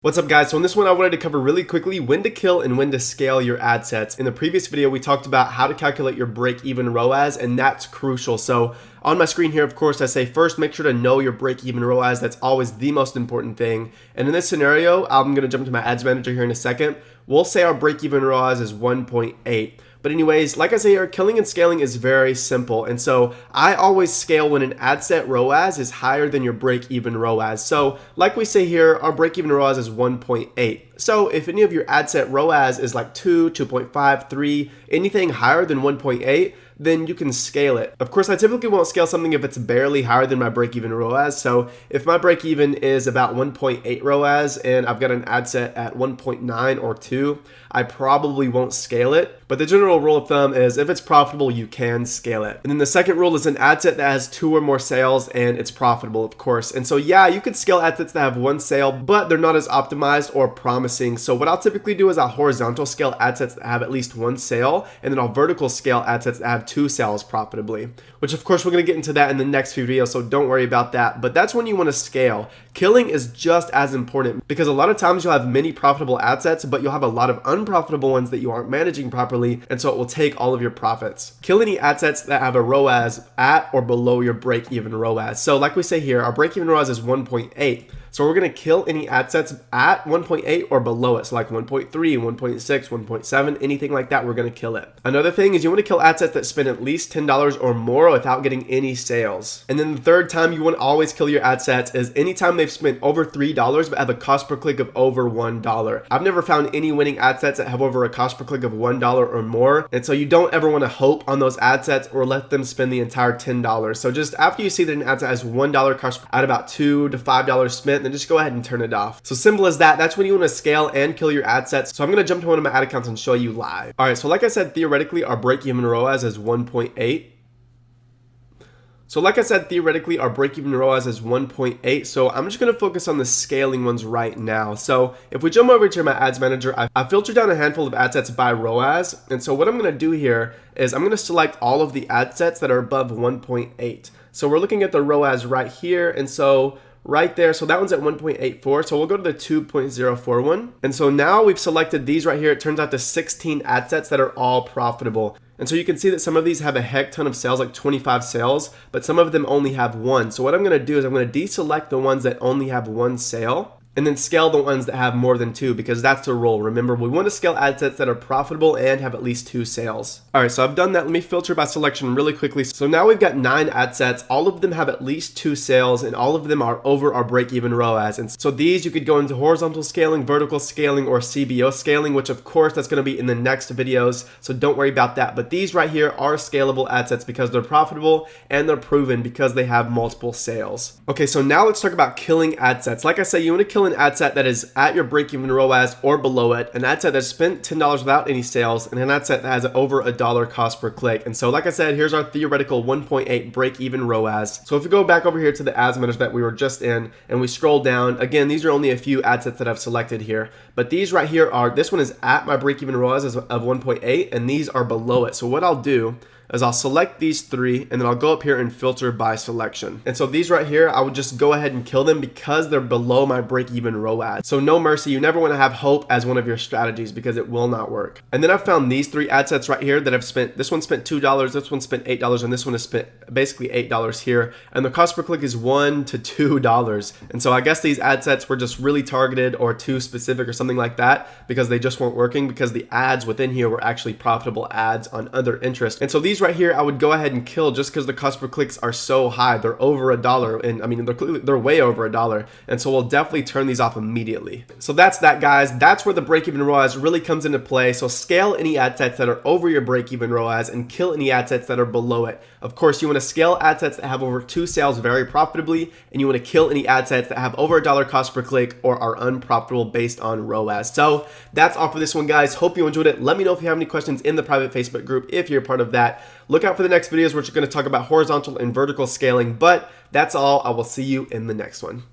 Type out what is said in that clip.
What's up guys? So in this one I wanted to cover really quickly when to kill and when to scale your ad sets. In the previous video we talked about how to calculate your break-even ROAS, and that's crucial. So on my screen here, of course, I say first make sure to know your break-even ROAS. That's always the most important thing. And in this scenario, I'm going to jump to my ads manager here in a second. We'll say our break-even ROAS is 1.8. But anyways, like I say here, killing and scaling is very simple. And so I always scale when an ad set ROAS is higher than your break-even ROAS. So like we say here, our break-even ROAS is 1.8. So if any of your ad set ROAS is like 2, 2.5, 3, anything higher than 1.8, then you can scale it. Of course, I typically won't scale something if it's barely higher than my break-even ROAS. So if my break-even is about 1.8 ROAS and I've got an ad set at 1.9 or 2, I probably won't scale it. But the general rule of thumb is if it's profitable, you can scale it. And then the second rule is an ad set that has 2 or more sales and it's profitable, of course. And so yeah, you could scale ad sets that have 1 sale, but they're not as optimized or promising. So what I'll typically do is I'll horizontal scale ad sets that have at least 1 sale, and then I'll vertical scale ad sets that have 2 sales profitably, which of course we're going to get into that in the next few videos, so don't worry about that. But that's when you want to scale. Killing is just as important because a lot of times you'll have many profitable ad sets, but you'll have a lot of unprofitable ones that you aren't managing properly, and so it will take all of your profits. Kill any ad sets that have a ROAS at or below your break-even ROAS. So like we say here, our break-even ROAS is 1.8. So we're going to kill any ad sets at 1.8 or below it. So like 1.3, 1.6, 1.7, anything like that, we're going to kill it. Another thing is you want to kill ad sets that spend at least $10 or more without getting any sales. And then the third time you want to always kill your ad sets is anytime they've spent over $3 but have a cost per click of over $1. I've never found any winning ad sets that have over a cost per click of $1 or more. And so you don't ever want to hope on those ad sets or let them spend the entire $10. So just after you see that an ad set has $1 cost at about $2 to $5 spent, then just go ahead and turn it off. So simple as that. That's when you want to scale and kill your ad sets. So I'm going to jump to one of my ad accounts and show you live. All right, so like I said, theoretically our break-even ROAS is 1.8. So like I said, theoretically our break-even ROAS is 1.8. So I'm just going to focus on the scaling ones right now. So if we jump over to my ads manager, I filtered down a handful of ad sets by ROAS. And so what I'm going to do here is I'm going to select all of the ad sets that are above 1.8. So we're looking at the ROAS right here. And so right there, so that one's at 1.84, so we'll go to the 2.04 one. And so now we've selected these right here. It turns out to 16 ad sets that are all profitable. And so you can see that some of these have a heck ton of sales, like 25 sales, but some of them only have 1. So what I'm going to do is I'm going to deselect the ones that only have 1 sale, and then scale the ones that have more than 2, because that's the rule. Remember, we want to scale ad sets that are profitable and have at least 2 sales. All right, so I've done that. Let me filter by selection really quickly. So now we've got 9 ad sets. All of them have at least 2 sales, and all of them are over our break-even ROAS. And so these you could go into horizontal scaling, vertical scaling, or CBO scaling, which of course that's going to be in the next videos. So don't worry about that. But these right here are scalable ad sets because they're profitable and they're proven because they have multiple sales. Okay, so now let's talk about killing ad sets. Like I say, you want to kill an ad set that is at your break-even ROAS or below it, an ad set that spent $10 without any sales, and an ad set that has over $1 cost per click. And so like I said, here's our theoretical 1.8 break-even ROAS. So if we go back over here to the ads manager that we were just in and we scroll down, again, these are only a few ad sets that I've selected here, but these right here are, this one is at my break-even ROAS of 1.8, and these are below it. So what I'll do is I'll select these 3, and then I'll go up here and filter by selection. And so these right here, I would just go ahead and kill them because they're below my break-even ROAS. So no mercy. You never want to have hope as one of your strategies because it will not work. And then I've found these 3 ad sets right here that I've spent. This one spent $2, this one spent $8, and this one has spent basically $8 here. And the cost per click is $1 to $2. And so I guess these ad sets were just really targeted or too specific or something like that because they just weren't working because the ads within here were actually profitable ads on other interest. And so these right here I would go ahead and kill just because the cost per clicks are so high. They're over $1, and I mean they're way over $1, and so we'll definitely turn these off immediately. So that's that, guys. That's where the break-even ROAS really comes into play. So scale any ad sets that are over your break-even ROAS and kill any ad sets that are below it. Of course, you want to scale ad sets that have over 2 sales very profitably, and you want to kill any ad sets that have over $1 cost per click or are unprofitable based on ROAS. So that's all for this one, guys. Hope you enjoyed it. Let me know if you have any questions in the private Facebook group if you're a part of that. Look out for the next videos, which are going to talk about horizontal and vertical scaling. But that's all. I will see you in the next one.